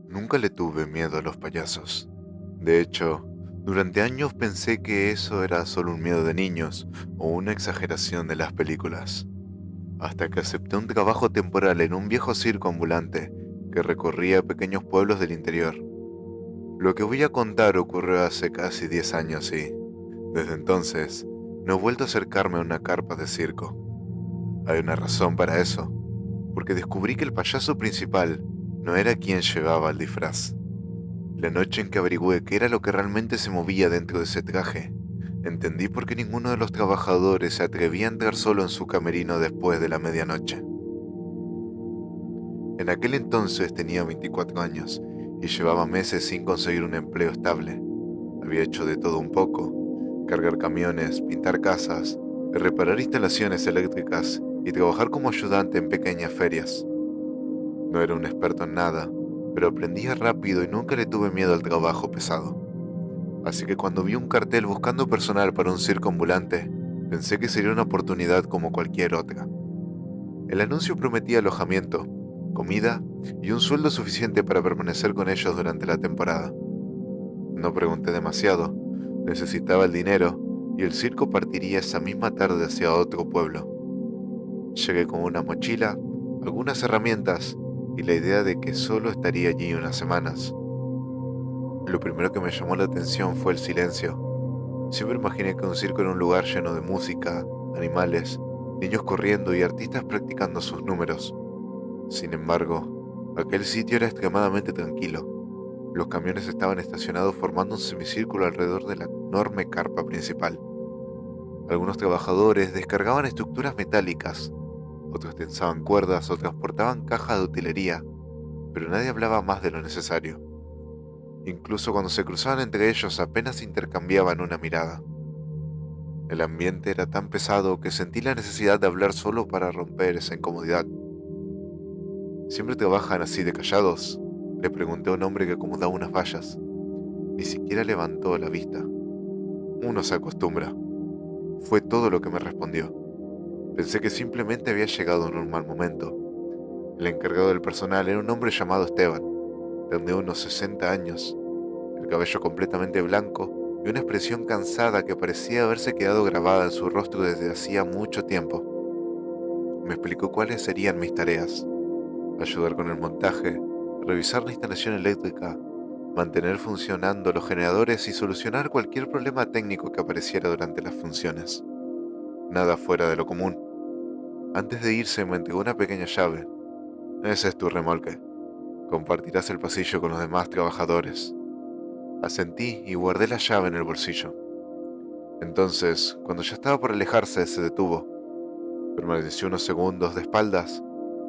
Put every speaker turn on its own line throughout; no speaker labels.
Nunca le tuve miedo a los payasos. De hecho, durante años pensé que eso era solo un miedo de niños o una exageración de las películas, hasta que acepté un trabajo temporal en un viejo circo ambulante que recorría pequeños pueblos del interior. Lo que voy a contar ocurrió hace casi 10 años y, desde entonces, no he vuelto a acercarme a una carpa de circo. Hay una razón para eso, porque descubrí que el payaso principal no era quien llevaba el disfraz. La noche en que averigüé qué era lo que realmente se movía dentro de ese traje, entendí por qué ninguno de los trabajadores se atrevía a entrar solo en su camerino después de la medianoche. En aquel entonces tenía 24 años y llevaba meses sin conseguir un empleo estable. Había hecho de todo un poco: cargar camiones, pintar casas, reparar instalaciones eléctricas y trabajar como ayudante en pequeñas ferias. No era un experto en nada, pero aprendía rápido y nunca le tuve miedo al trabajo pesado. Así que cuando vi un cartel buscando personal para un circo ambulante, pensé que sería una oportunidad como cualquier otra. El anuncio prometía alojamiento, comida y un sueldo suficiente para permanecer con ellos durante la temporada. No pregunté demasiado, necesitaba el dinero y el circo partiría esa misma tarde hacia otro pueblo. Llegué con una mochila, algunas herramientas y la idea de que solo estaría allí unas semanas. Lo primero que me llamó la atención fue el silencio. Siempre imaginé que un circo era un lugar lleno de música, animales, niños corriendo y artistas practicando sus números. Sin embargo, aquel sitio era extremadamente tranquilo. Los camiones estaban estacionados formando un semicírculo alrededor de la enorme carpa principal. Algunos trabajadores descargaban estructuras metálicas, otros tensaban cuerdas o transportaban cajas de utilería, pero nadie hablaba más de lo necesario. Incluso cuando se cruzaban entre ellos apenas intercambiaban una mirada. El ambiente era tan pesado que sentí la necesidad de hablar solo para romper esa incomodidad. ¿Siempre trabajan así de callados?, le pregunté a un hombre que acomodaba unas vallas. Ni siquiera levantó la vista. Uno se acostumbra. Fue todo lo que me respondió. Pensé que simplemente había llegado en un mal momento. El encargado del personal era un hombre llamado Esteban, de unos 60 años, el cabello completamente blanco y una expresión cansada que parecía haberse quedado grabada en su rostro desde hacía mucho tiempo. Me explicó cuáles serían mis tareas: ayudar con el montaje, revisar la instalación eléctrica, mantener funcionando los generadores y solucionar cualquier problema técnico que apareciera durante las funciones. Nada fuera de lo común. Antes de irse me entregó una pequeña llave. Ese es tu remolque. Compartirás el pasillo con los demás trabajadores. Asentí y guardé la llave en el bolsillo. Entonces, cuando ya estaba por alejarse, se detuvo. Permaneció unos segundos de espaldas,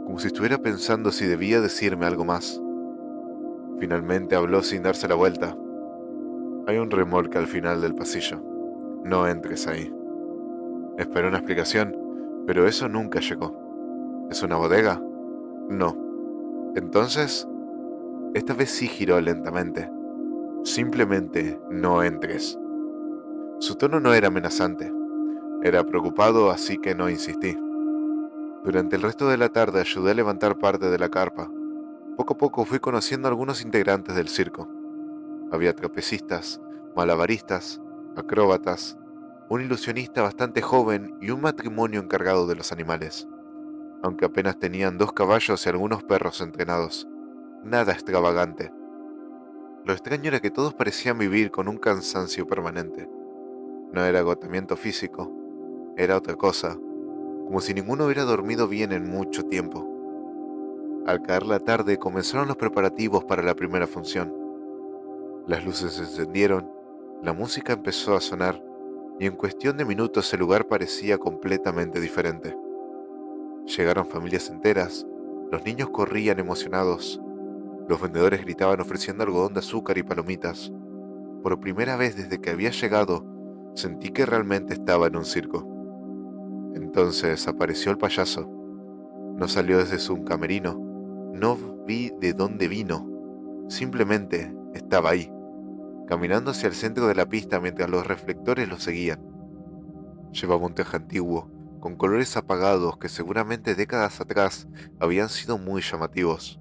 como si estuviera pensando si debía decirme algo más. Finalmente habló sin darse la vuelta. Hay un remolque al final del pasillo. No entres ahí. Esperé una explicación, pero eso nunca llegó. ¿Es una bodega? No. Entonces, esta vez sí giró lentamente. Simplemente no entres. Su tono no era amenazante. Era preocupado, así que no insistí. Durante el resto de la tarde ayudé a levantar parte de la carpa. Poco a poco fui conociendo a algunos integrantes del circo. Había trapecistas, malabaristas, acróbatas, un ilusionista bastante joven y un matrimonio encargado de los animales, aunque apenas tenían 2 caballos y algunos perros entrenados. Nada extravagante. Lo extraño era que todos parecían vivir con un cansancio permanente. No era agotamiento físico, era otra cosa, como si ninguno hubiera dormido bien en mucho tiempo. Al caer la tarde comenzaron los preparativos para la primera función. Las luces se encendieron, la música empezó a sonar y en cuestión de minutos el lugar parecía completamente diferente. Llegaron familias enteras, los niños corrían emocionados, los vendedores gritaban ofreciendo algodón de azúcar y palomitas. Por primera vez desde que había llegado, sentí que realmente estaba en un circo. Entonces apareció el payaso. No salió desde su camerino, no vi de dónde vino, simplemente estaba ahí. caminando hacia el centro de la pista mientras los reflectores lo seguían. Llevaba un traje antiguo, con colores apagados que seguramente décadas atrás habían sido muy llamativos.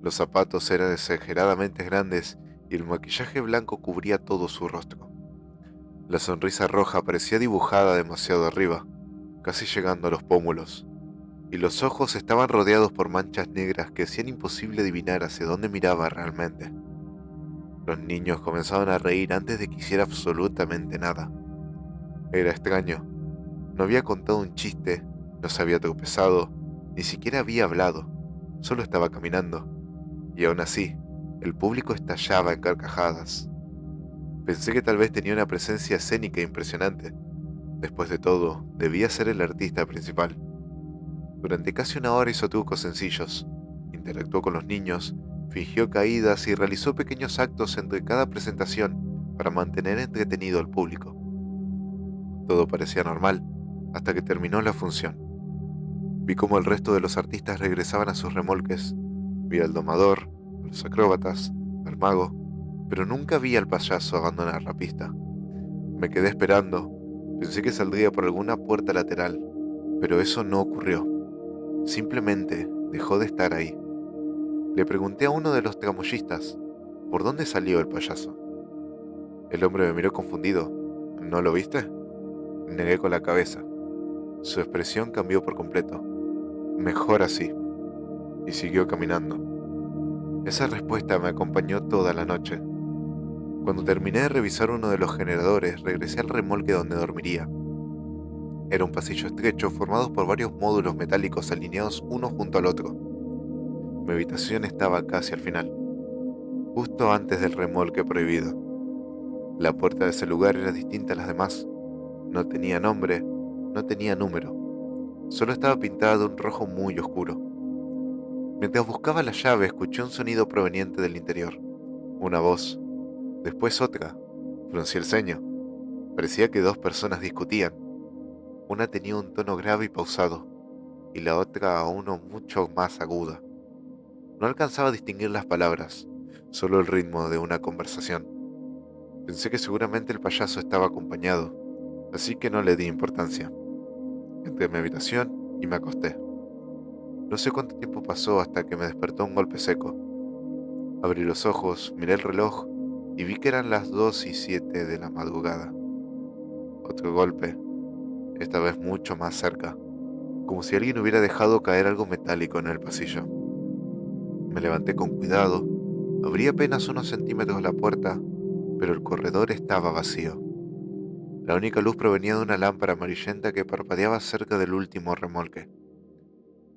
Los zapatos eran exageradamente grandes y el maquillaje blanco cubría todo su rostro. La sonrisa roja parecía dibujada demasiado arriba, casi llegando a los pómulos, y los ojos estaban rodeados por manchas negras que hacían imposible adivinar hacia dónde miraba realmente. Los niños comenzaban a reír antes de que hiciera absolutamente nada. Era extraño. No había contado un chiste, no se había tropezado, ni siquiera había hablado, solo estaba caminando. Y aún así, el público estallaba en carcajadas. Pensé que tal vez tenía una presencia escénica impresionante. Después de todo, debía ser el artista principal. Durante casi una hora hizo trucos sencillos, interactuó con los niños, fingió caídas y realizó pequeños actos entre cada presentación para mantener entretenido al público. Todo parecía normal, hasta que terminó la función. Vi cómo el resto de los artistas regresaban a sus remolques. Vi al domador, a los acróbatas, al mago, pero nunca vi al payaso abandonar la pista. Me quedé esperando, pensé que saldría por alguna puerta lateral, pero eso no ocurrió. Simplemente dejó de estar ahí. Le pregunté a uno de los tramoyistas, ¿por dónde salió el payaso? El hombre me miró confundido. ¿No lo viste? Negué con la cabeza. Su expresión cambió por completo. Mejor así. Y siguió caminando. Esa respuesta me acompañó toda la noche. Cuando terminé de revisar uno de los generadores, regresé al remolque donde dormiría. Era un pasillo estrecho formado por varios módulos metálicos alineados uno junto al otro. Mi habitación estaba casi al final, justo antes del remolque prohibido. La puerta de ese lugar era distinta a las demás. No tenía nombre, no tenía número. Solo estaba pintada de un rojo muy oscuro. Mientras buscaba la llave, escuché un sonido proveniente del interior. Una voz. Después otra. Fruncí el ceño. Parecía que dos personas discutían. Una tenía un tono grave y pausado, y la otra uno mucho más aguda. No alcanzaba a distinguir las palabras, solo el ritmo de una conversación. Pensé que seguramente el payaso estaba acompañado, así que no le di importancia. Entré a mi habitación y me acosté. No sé cuánto tiempo pasó hasta que me despertó un golpe seco. Abrí los ojos, miré el reloj y vi que eran las 2:07 de la madrugada. Otro golpe, esta vez mucho más cerca, como si alguien hubiera dejado caer algo metálico en el pasillo. Me levanté con cuidado, abrí apenas unos centímetros la puerta, pero el corredor estaba vacío. La única luz provenía de una lámpara amarillenta que parpadeaba cerca del último remolque.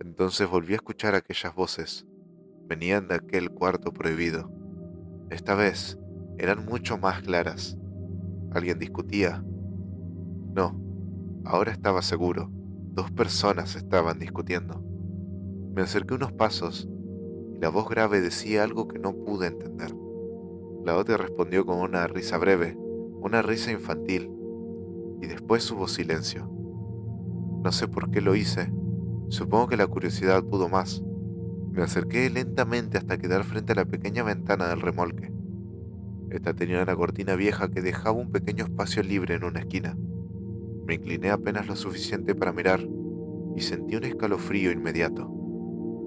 Entonces volví a escuchar aquellas voces. Venían de aquel cuarto prohibido. Esta vez eran mucho más claras. ¿Alguien discutía? No, ahora estaba seguro. Dos personas estaban discutiendo. Me acerqué unos pasos y la voz grave decía algo que no pude entender. La otra respondió con una risa breve, una risa infantil, y después hubo silencio. No sé por qué lo hice, supongo que la curiosidad pudo más. Me acerqué lentamente hasta quedar frente a la pequeña ventana del remolque. Esta tenía una cortina vieja que dejaba un pequeño espacio libre en una esquina. Me incliné apenas lo suficiente para mirar y sentí un escalofrío inmediato.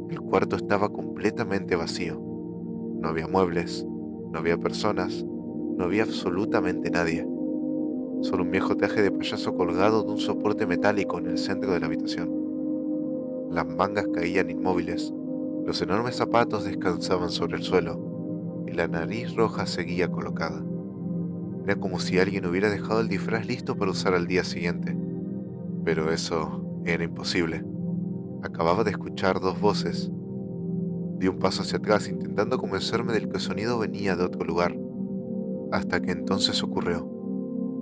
El cuarto estaba completamente vacío. No había muebles, no había personas, no había absolutamente nadie. Solo un viejo traje de payaso colgado de un soporte metálico en el centro de la habitación. Las mangas caían inmóviles, los enormes zapatos descansaban sobre el suelo y la nariz roja seguía colocada. Era como si alguien hubiera dejado el disfraz listo para usar al día siguiente, pero eso era imposible. Acababa de escuchar dos voces. Di un paso hacia atrás intentando convencerme del que el sonido venía de otro lugar, hasta que entonces ocurrió.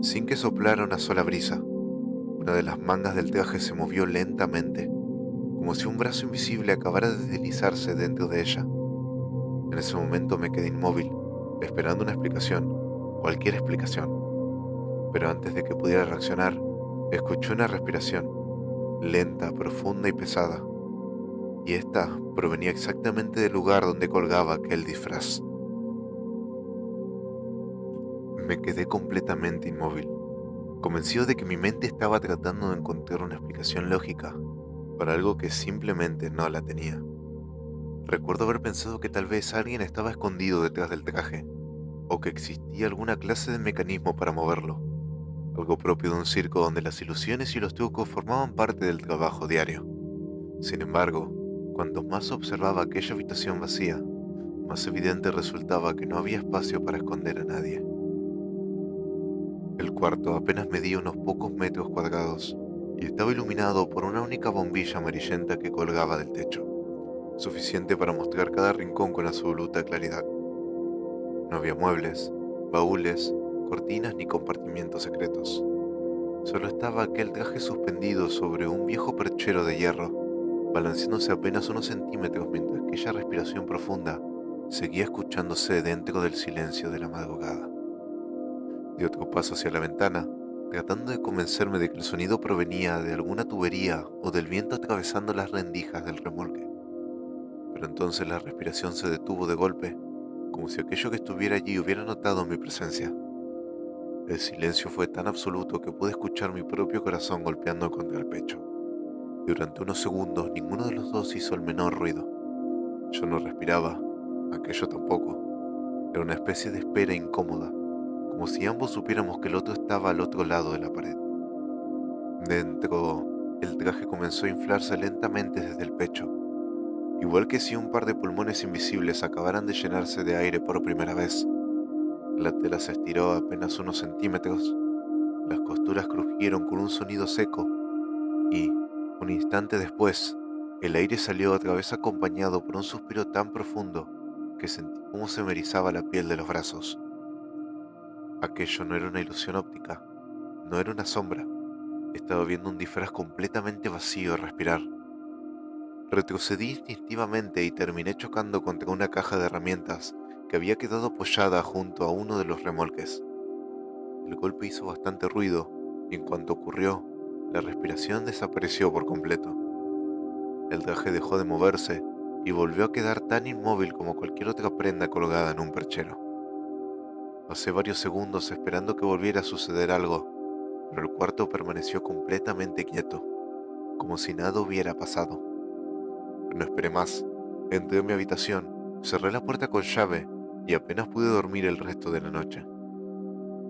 Sin que soplara una sola brisa, una de las mangas del traje se movió lentamente, como si un brazo invisible acabara de deslizarse dentro de ella. En ese momento me quedé inmóvil, esperando una explicación, cualquier explicación. Pero antes de que pudiera reaccionar, escuché una respiración, lenta, profunda y pesada. Y esta provenía exactamente del lugar donde colgaba aquel disfraz. Me quedé completamente inmóvil, convencido de que mi mente estaba tratando de encontrar una explicación lógica para algo que simplemente no la tenía. Recuerdo haber pensado que tal vez alguien estaba escondido detrás del traje, o que existía alguna clase de mecanismo para moverlo, algo propio de un circo donde las ilusiones y los trucos formaban parte del trabajo diario. Sin embargo, cuanto más observaba aquella habitación vacía, más evidente resultaba que no había espacio para esconder a nadie. El cuarto apenas medía unos pocos metros cuadrados y estaba iluminado por una única bombilla amarillenta que colgaba del techo, suficiente para mostrar cada rincón con absoluta claridad. No había muebles, baúles, cortinas ni compartimientos secretos. Solo estaba aquel traje suspendido sobre un viejo perchero de hierro, balanceándose apenas unos centímetros mientras aquella respiración profunda seguía escuchándose dentro del silencio de la madrugada. Di otro paso hacia la ventana, tratando de convencerme de que el sonido provenía de alguna tubería o del viento atravesando las rendijas del remolque. Pero entonces la respiración se detuvo de golpe, como si aquello que estuviera allí hubiera notado mi presencia. El silencio fue tan absoluto que pude escuchar mi propio corazón golpeando contra el pecho. Durante unos segundos ninguno de los dos hizo el menor ruido. Yo no respiraba, aquello tampoco. Era una especie de espera incómoda, como si ambos supiéramos que el otro estaba al otro lado de la pared. Dentro, el traje comenzó a inflarse lentamente desde el pecho, igual que si un par de pulmones invisibles acabaran de llenarse de aire por primera vez. La tela se estiró apenas unos centímetros, las costuras crujieron con un sonido seco y, un instante después, el aire salió otra vez acompañado por un suspiro tan profundo que sentí cómo se me erizaba la piel de los brazos. Aquello no era una ilusión óptica, no era una sombra. Estaba viendo un disfraz completamente vacío a respirar. Retrocedí instintivamente y terminé chocando contra una caja de herramientas que había quedado apoyada junto a uno de los remolques. El golpe hizo bastante ruido y en cuanto ocurrió, la respiración desapareció por completo. El traje dejó de moverse y volvió a quedar tan inmóvil como cualquier otra prenda colgada en un perchero. Pasé varios segundos esperando que volviera a suceder algo, pero el cuarto permaneció completamente quieto, como si nada hubiera pasado. No esperé más. Entré en mi habitación, cerré la puerta con llave y apenas pude dormir el resto de la noche.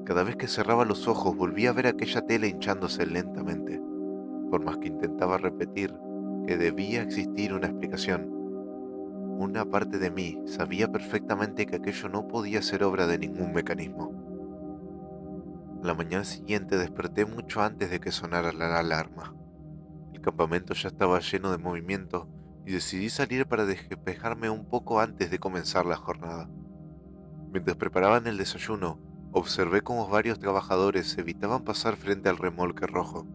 Cada vez que cerraba los ojos volvía a ver aquella tela hinchándose lentamente, por más que intentaba repetir que debía existir una explicación. Una parte de mí sabía perfectamente que aquello no podía ser obra de ningún mecanismo. A la mañana siguiente desperté mucho antes de que sonara la alarma. El campamento ya estaba lleno de movimiento y decidí salir para despejarme un poco antes de comenzar la jornada. Mientras preparaban el desayuno, observé cómo varios trabajadores evitaban pasar frente al remolque rojo.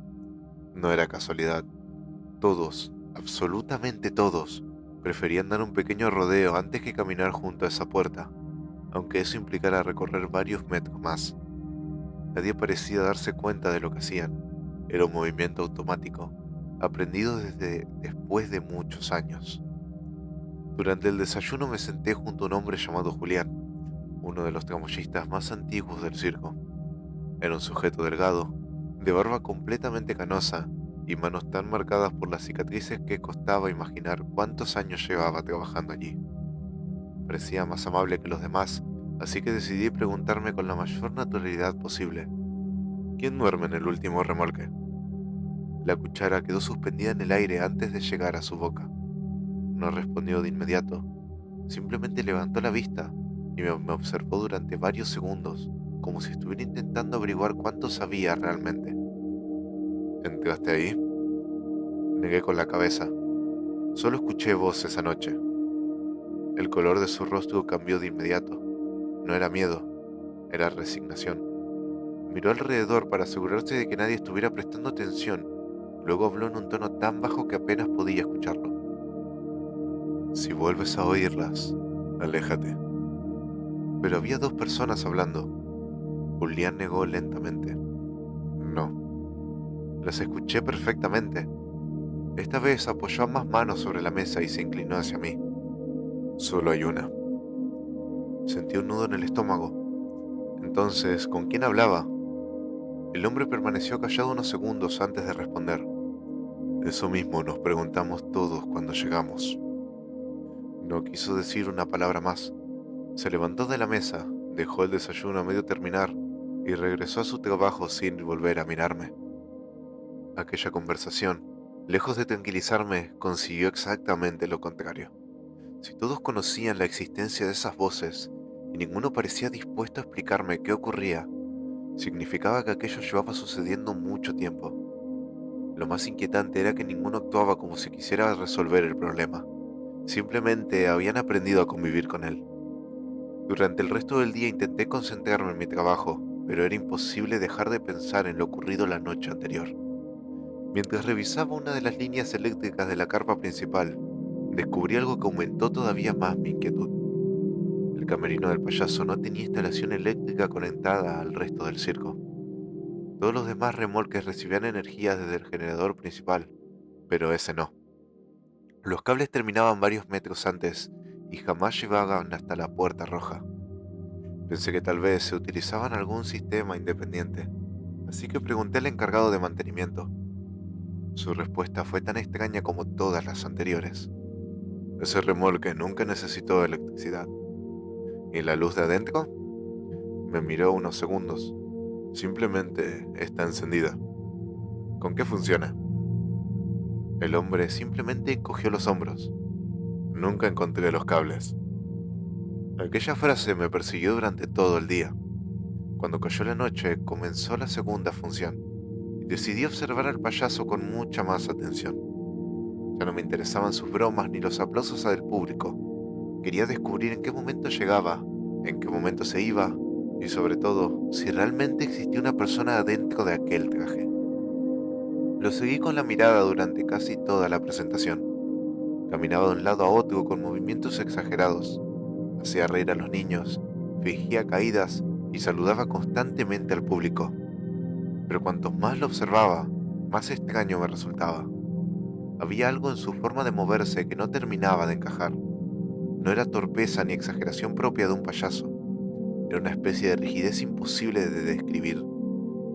No era casualidad. Todos, absolutamente todos, preferían dar un pequeño rodeo antes que caminar junto a esa puerta, aunque eso implicara recorrer varios metros más. Nadie parecía darse cuenta de lo que hacían. Era un movimiento automático, aprendido desde después de muchos años. Durante el desayuno me senté junto a un hombre llamado Julián, uno de los tramoyistas más antiguos del circo. Era un sujeto delgado, de barba completamente canosa y manos tan marcadas por las cicatrices que costaba imaginar cuántos años llevaba trabajando allí. Parecía más amable que los demás, así que decidí preguntarme con la mayor naturalidad posible: ¿quién duerme en el último remolque? La cuchara quedó suspendida en el aire antes de llegar a su boca. No respondió de inmediato, simplemente levantó la vista y me observó durante varios segundos, como si estuviera intentando averiguar cuánto sabía realmente. ¿Entraste ahí? Negué con la cabeza. Solo escuché voz esa noche. El color de su rostro cambió de inmediato. No era miedo, era resignación. Miró alrededor para asegurarse de que nadie estuviera prestando atención. Luego habló en un tono tan bajo que apenas podía escucharlo. Si vuelves a oírlas, aléjate. Pero había dos personas hablando. Julián negó lentamente. No, las escuché perfectamente. Esta vez apoyó ambas manos sobre la mesa y se inclinó hacia mí. Solo hay una. Sentí un nudo en el estómago. Entonces, ¿con quién hablaba? El hombre permaneció callado unos segundos antes de responder. Eso mismo nos preguntamos todos cuando llegamos. No quiso decir una palabra más. Se levantó de la mesa, dejó el desayuno a medio terminar y regresó a su trabajo sin volver a mirarme. Aquella conversación, lejos de tranquilizarme, consiguió exactamente lo contrario. Si todos conocían la existencia de esas voces y ninguno parecía dispuesto a explicarme qué ocurría, significaba que aquello llevaba sucediendo mucho tiempo. Lo más inquietante era que ninguno actuaba como si quisiera resolver el problema. Simplemente habían aprendido a convivir con él. Durante el resto del día intenté concentrarme en mi trabajo, pero era imposible dejar de pensar en lo ocurrido la noche anterior. Mientras revisaba una de las líneas eléctricas de la carpa principal, descubrí algo que aumentó todavía más mi inquietud. El camerino del payaso no tenía instalación eléctrica conectada al resto del circo. Todos los demás remolques recibían energía desde el generador principal, pero ese no. Los cables terminaban varios metros antes y jamás llegaban hasta la puerta roja. Pensé que tal vez se utilizaban algún sistema independiente, así que pregunté al encargado de mantenimiento. Su respuesta fue tan extraña como todas las anteriores. Ese remolque nunca necesitó electricidad. ¿Y la luz de adentro? Me miró unos segundos. Simplemente está encendida. ¿Con qué funciona? El hombre simplemente encogió los hombros. Nunca encontré los cables. Aquella frase me persiguió durante todo el día. Cuando cayó la noche, comenzó la segunda función, y decidí observar al payaso con mucha más atención. Ya no me interesaban sus bromas ni los aplausos del público. Quería descubrir en qué momento llegaba, en qué momento se iba, y sobre todo, si realmente existía una persona adentro de aquel traje. Lo seguí con la mirada durante casi toda la presentación. Caminaba de un lado a otro con movimientos exagerados. Hacía reír a los niños, fingía caídas y saludaba constantemente al público. Pero cuanto más lo observaba, más extraño me resultaba. Había algo en su forma de moverse que no terminaba de encajar. No era torpeza ni exageración propia de un payaso. Era una especie de rigidez imposible de describir,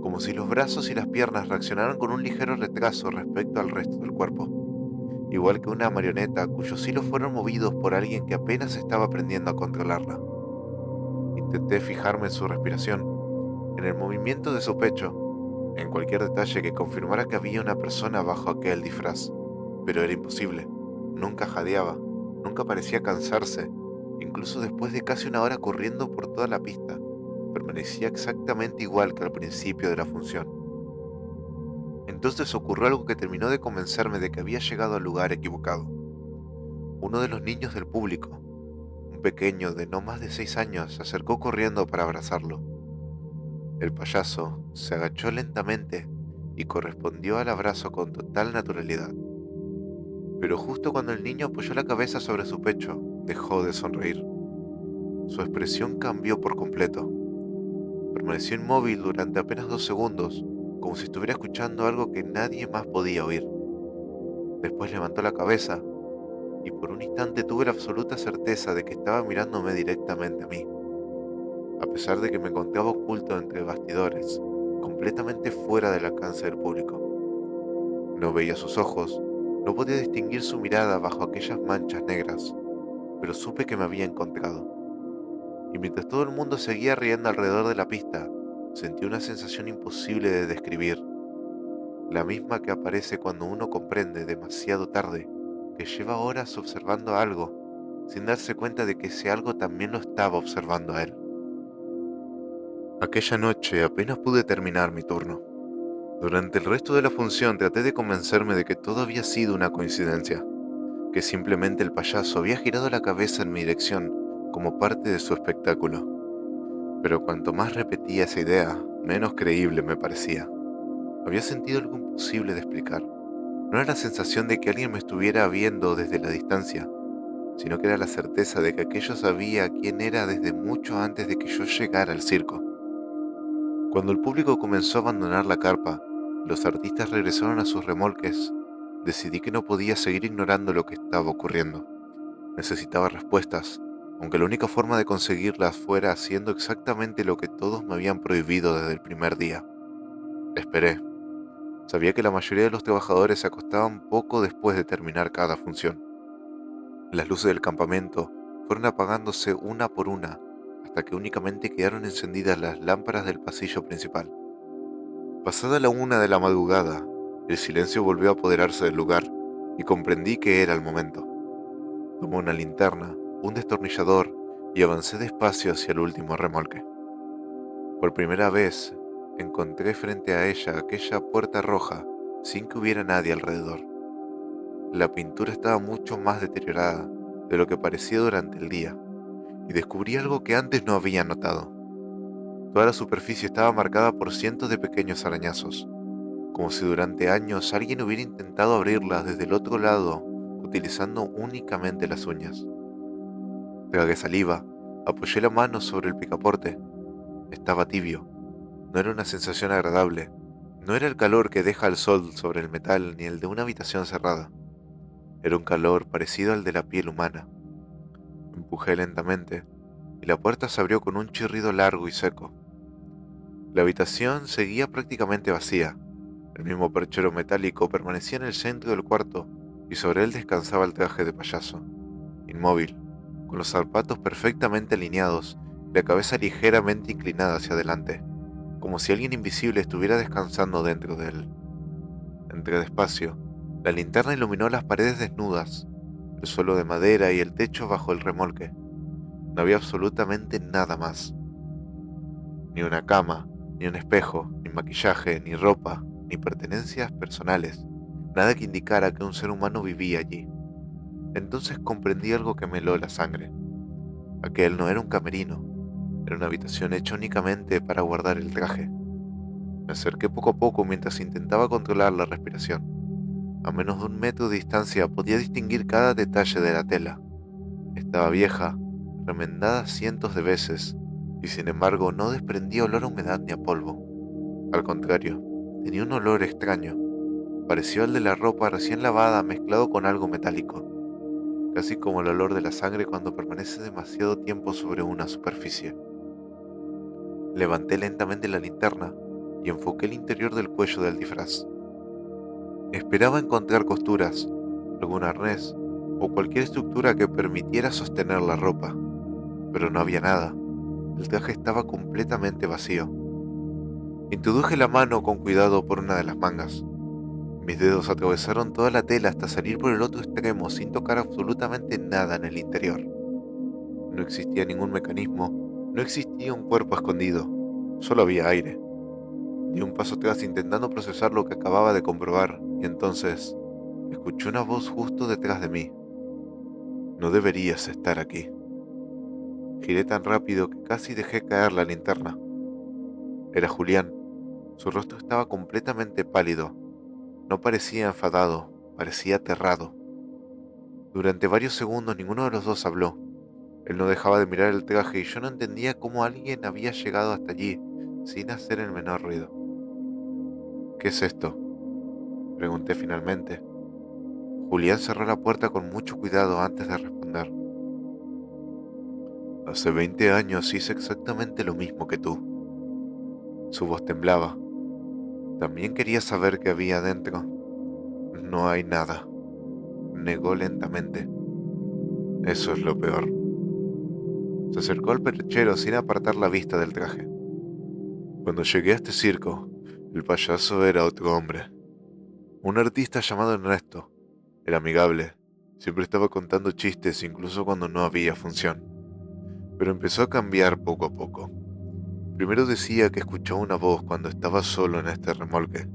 como si los brazos y las piernas reaccionaran con un ligero retraso respecto al resto del cuerpo, igual que una marioneta cuyos hilos fueron movidos por alguien que apenas estaba aprendiendo a controlarla. Intenté fijarme en su respiración, en el movimiento de su pecho, en cualquier detalle que confirmara que había una persona bajo aquel disfraz, pero era imposible. Nunca jadeaba, nunca parecía cansarse, incluso después de casi una hora corriendo por toda la pista, permanecía exactamente igual que al principio de la función. Entonces ocurrió algo que terminó de convencerme de que había llegado al lugar equivocado. Uno de los niños del público, un pequeño de no más de 6 años, se acercó corriendo para abrazarlo. El payaso se agachó lentamente y correspondió al abrazo con total naturalidad. Pero justo cuando el niño apoyó la cabeza sobre su pecho, dejó de sonreír. Su expresión cambió por completo. Permaneció inmóvil durante apenas 2 segundos, como si estuviera escuchando algo que nadie más podía oír. Después levantó la cabeza y por un instante tuve la absoluta certeza de que estaba mirándome directamente a mí, a pesar de que me encontraba oculto entre bastidores, completamente fuera del alcance del público. No veía sus ojos, no podía distinguir su mirada bajo aquellas manchas negras, pero supe que me había encontrado. Y mientras todo el mundo seguía riendo alrededor de la pista, sentí una sensación imposible de describir, la misma que aparece cuando uno comprende demasiado tarde que lleva horas observando algo, sin darse cuenta de que ese algo también lo estaba observando a él. Aquella noche apenas pude terminar mi turno. Durante el resto de la función traté de convencerme de que todo había sido una coincidencia, que simplemente el payaso había girado la cabeza en mi dirección como parte de su espectáculo. Pero cuanto más repetía esa idea, menos creíble me parecía. Había sentido algo imposible de explicar. No era la sensación de que alguien me estuviera viendo desde la distancia, sino que era la certeza de que aquello sabía quién era desde mucho antes de que yo llegara al circo. Cuando el público comenzó a abandonar la carpa, los artistas regresaron a sus remolques, decidí que no podía seguir ignorando lo que estaba ocurriendo. Necesitaba respuestas, aunque la única forma de conseguirlas fuera haciendo exactamente lo que todos me habían prohibido desde el primer día. Esperé. Sabía que la mayoría de los trabajadores se acostaban poco después de terminar cada función. Las luces del campamento fueron apagándose una por una hasta que únicamente quedaron encendidas las lámparas del pasillo principal. Pasada la 1 de la madrugada, el silencio volvió a apoderarse del lugar y comprendí que era el momento. Tomé una linterna, un destornillador y avancé despacio hacia el último remolque. Por primera vez, encontré frente a ella aquella puerta roja sin que hubiera nadie alrededor. La pintura estaba mucho más deteriorada de lo que parecía durante el día, y descubrí algo que antes no había notado. Toda la superficie estaba marcada por cientos de pequeños arañazos, como si durante años alguien hubiera intentado abrirla desde el otro lado utilizando únicamente las uñas. Tragué saliva, apoyé la mano sobre el picaporte. Estaba tibio. No era una sensación agradable. No era el calor que deja el sol sobre el metal ni el de una habitación cerrada. Era un calor parecido al de la piel humana. Empujé lentamente y la puerta se abrió con un chirrido largo y seco. La habitación seguía prácticamente vacía. El mismo perchero metálico permanecía en el centro del cuarto y sobre él descansaba el traje de payaso, inmóvil, con los zapatos perfectamente alineados y la cabeza ligeramente inclinada hacia adelante, como si alguien invisible estuviera descansando dentro de él. Entré despacio. La linterna iluminó las paredes desnudas, el suelo de madera y el techo bajo el remolque. No había absolutamente nada más. Ni una cama, ni un espejo, ni maquillaje, ni ropa, ni pertenencias personales. Nada que indicara que un ser humano vivía allí. Entonces comprendí algo que me heló la sangre. Aquel no era un camerino, era una habitación hecha únicamente para guardar el traje. Me acerqué poco a poco mientras intentaba controlar la respiración. A menos de 1 metro de distancia podía distinguir cada detalle de la tela. Estaba vieja, remendada cientos de veces, y sin embargo no desprendía olor a humedad ni a polvo. Al contrario, tenía un olor extraño, parecido al de la ropa recién lavada mezclado con algo metálico, casi como el olor de la sangre cuando permanece demasiado tiempo sobre una superficie. Levanté lentamente la linterna y enfoqué el interior del cuello del disfraz. Esperaba encontrar costuras, algún arnés o cualquier estructura que permitiera sostener la ropa, pero no había nada. El traje estaba completamente vacío. Introduje la mano con cuidado por una de las mangas. Mis dedos atravesaron toda la tela hasta salir por el otro extremo sin tocar absolutamente nada en el interior. No existía ningún mecanismo, no existía un cuerpo escondido, solo había aire. Di un paso atrás intentando procesar lo que acababa de comprobar y entonces escuché una voz justo detrás de mí. No deberías estar aquí. Giré tan rápido que casi dejé caer la linterna. Era Julián. Su rostro estaba completamente pálido. No parecía enfadado, parecía aterrado. Durante varios segundos ninguno de los dos habló. Él no dejaba de mirar el traje y yo no entendía cómo alguien había llegado hasta allí sin hacer el menor ruido. ¿Qué es esto?, pregunté finalmente. Julián cerró la puerta con mucho cuidado antes de responder. Hace 20 años hice exactamente lo mismo que tú. Su voz temblaba. También quería saber qué había dentro. No hay nada, negó lentamente. Eso es lo peor. Se acercó al perchero sin apartar la vista del traje. Cuando llegué a este circo, el payaso era otro hombre. Un artista llamado Ernesto. Era amigable. Siempre estaba contando chistes incluso cuando no había función. Pero empezó a cambiar poco a poco. Primero decía que escuchó una voz cuando estaba solo en este remolque.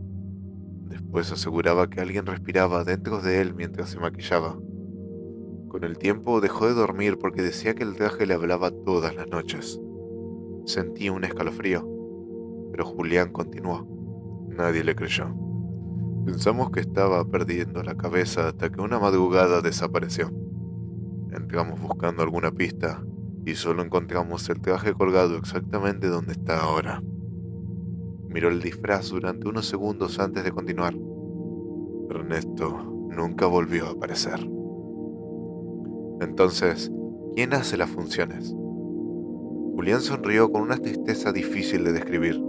Después aseguraba que alguien respiraba dentro de él mientras se maquillaba. Con el tiempo dejó de dormir porque decía que el traje le hablaba todas las noches. Sentí un escalofrío, pero Julián continuó. Nadie le creyó. Pensamos que estaba perdiendo la cabeza hasta que una madrugada desapareció. Entramos buscando alguna pista y solo encontramos el traje colgado exactamente donde está ahora. Miró el disfraz durante unos segundos antes de continuar. Ernesto nunca volvió a aparecer. Entonces, ¿Quién hace las funciones? Julián sonrió con una tristeza difícil de describir.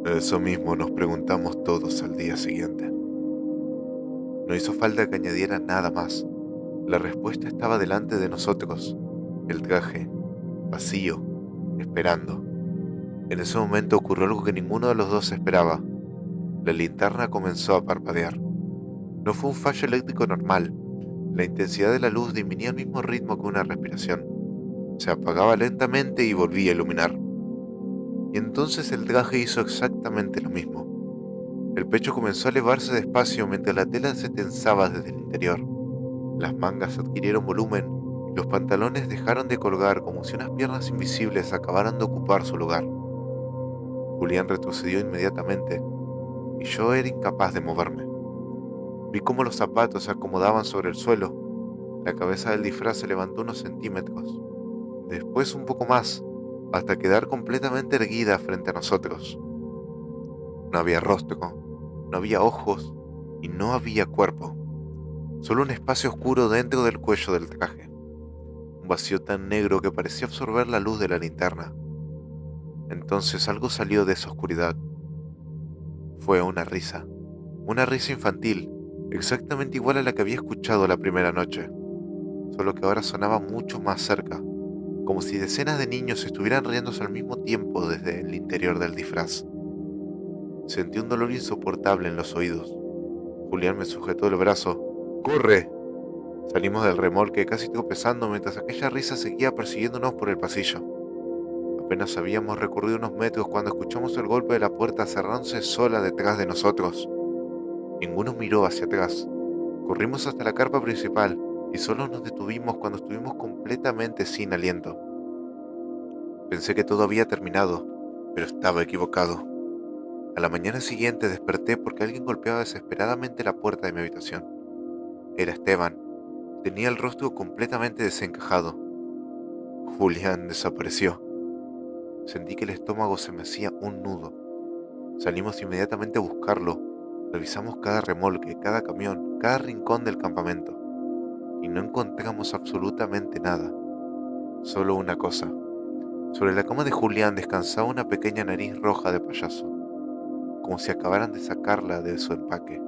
Eso mismo nos preguntamos todos al día siguiente. No hizo falta que añadiera nada más. La respuesta estaba delante de nosotros. El traje, vacío, esperando. En ese momento ocurrió algo que ninguno de los dos esperaba. La linterna comenzó a parpadear. No fue un fallo eléctrico normal. La intensidad de la luz disminuía al mismo ritmo que una respiración. Se apagaba lentamente y volvía a iluminar. Y entonces el traje hizo exactamente lo mismo. El pecho comenzó a elevarse despacio mientras la tela se tensaba desde el interior. Las mangas adquirieron volumen y los pantalones dejaron de colgar como si unas piernas invisibles acabaran de ocupar su lugar. Julián retrocedió inmediatamente y yo era incapaz de moverme. Vi cómo los zapatos se acomodaban sobre el suelo. La cabeza del disfraz se levantó unos centímetros, después un poco más, hasta quedar completamente erguida frente a nosotros. No había rostro, no había ojos y no había cuerpo. Solo un espacio oscuro dentro del cuello del traje. Un vacío tan negro que parecía absorber la luz de la linterna. Entonces algo salió de esa oscuridad. Fue una risa infantil, exactamente igual a la que había escuchado la primera noche, solo que ahora sonaba mucho más cerca, como si decenas de niños estuvieran riéndose al mismo tiempo desde el interior del disfraz. Sentí un dolor insoportable en los oídos. Julián me sujetó el brazo. ¡Corre! Salimos del remolque casi tropezando mientras aquella risa seguía persiguiéndonos por el pasillo. Apenas habíamos recorrido unos metros cuando escuchamos el golpe de la puerta cerrándose sola detrás de nosotros. Ninguno miró hacia atrás. Corrimos hasta la carpa principal y solo nos detuvimos cuando estuvimos completamente sin aliento. Pensé que todo había terminado, pero estaba equivocado. A la mañana siguiente desperté porque alguien golpeaba desesperadamente la puerta de mi habitación. Era Esteban. Tenía el rostro completamente desencajado. Julián desapareció. Sentí que el estómago se me hacía un nudo. Salimos inmediatamente a buscarlo. Revisamos cada remolque, cada camión, cada rincón del campamento. Y no encontramos absolutamente nada. Solo una cosa. Sobre la cama de Julián descansaba una pequeña nariz roja de payaso, como si acabaran de sacarla de su empaque.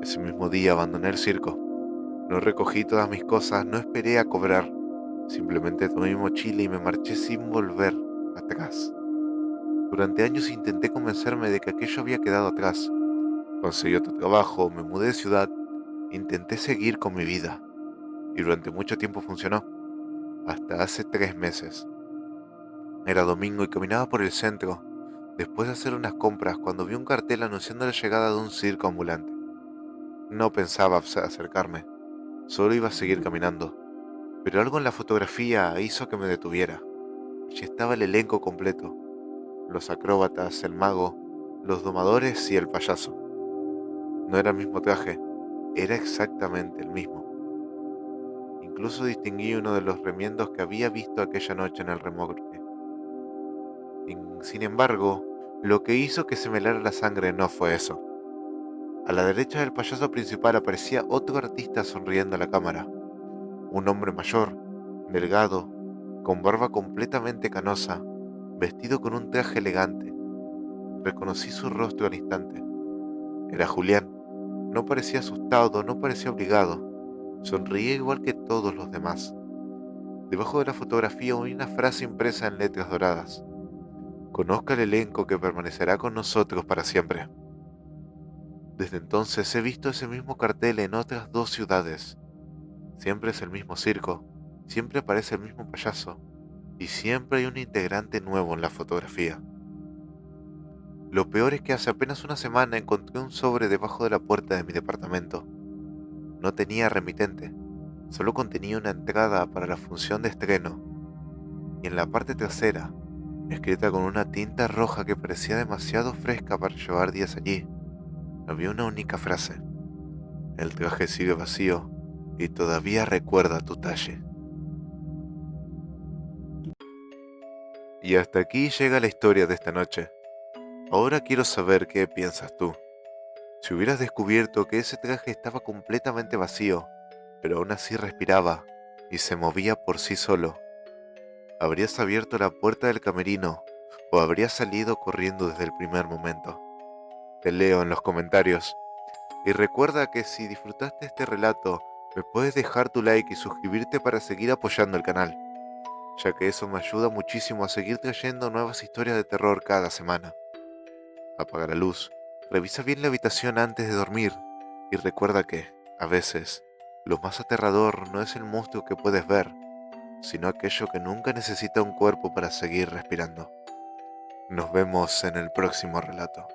Ese mismo día abandoné el circo. No recogí todas mis cosas, no esperé a cobrar. Simplemente tomé mi mochila y me marché sin volver atrás. Durante años intenté convencerme de que aquello había quedado atrás. Conseguí otro trabajo, me mudé de ciudad, intenté seguir con mi vida. Y durante mucho tiempo funcionó. Hasta hace 3 meses. Era domingo y caminaba por el centro, después de hacer unas compras, cuando vi un cartel anunciando la llegada de un circo ambulante. No pensaba acercarme, solo iba a seguir caminando, pero algo en la fotografía hizo que me detuviera. Allí estaba el elenco completo, los acróbatas, el mago, los domadores y el payaso. No era el mismo traje, era exactamente el mismo. Incluso distinguí uno de los remiendos que había visto aquella noche en el remolque. Sin embargo, lo que hizo que se me helara la sangre no fue eso. A la derecha del payaso principal aparecía otro artista sonriendo a la cámara. Un hombre mayor, delgado, con barba completamente canosa, vestido con un traje elegante. Reconocí su rostro al instante. Era Julián. No parecía asustado, no parecía obligado. Sonreía igual que todos los demás. Debajo de la fotografía oí una frase impresa en letras doradas. Conozca el elenco que permanecerá con nosotros para siempre. Desde entonces he visto ese mismo cartel en otras 2 ciudades. Siempre es el mismo circo, siempre aparece el mismo payaso, y siempre hay un integrante nuevo en la fotografía. Lo peor es que hace apenas una semana encontré un sobre debajo de la puerta de mi departamento. No tenía remitente, solo contenía una entrada para la función de estreno, y en la parte trasera, escrita con una tinta roja que parecía demasiado fresca para llevar días allí, había una única frase. El traje sigue vacío y todavía recuerda tu talle. Y hasta aquí llega la historia de esta noche. Ahora quiero saber qué piensas tú. Si hubieras descubierto que ese traje estaba completamente vacío, pero aún así respiraba, y se movía por sí solo. ¿Habrías abierto la puerta del camerino o habrías salido corriendo desde el primer momento? Te leo en los comentarios. Y recuerda que si disfrutaste este relato, me puedes dejar tu like y suscribirte para seguir apoyando el canal, ya que eso me ayuda muchísimo a seguir trayendo nuevas historias de terror cada semana. Apaga la luz, revisa bien la habitación antes de dormir y recuerda que, a veces, lo más aterrador no es el monstruo que puedes ver, sino aquello que nunca necesita un cuerpo para seguir respirando. Nos vemos en el próximo relato.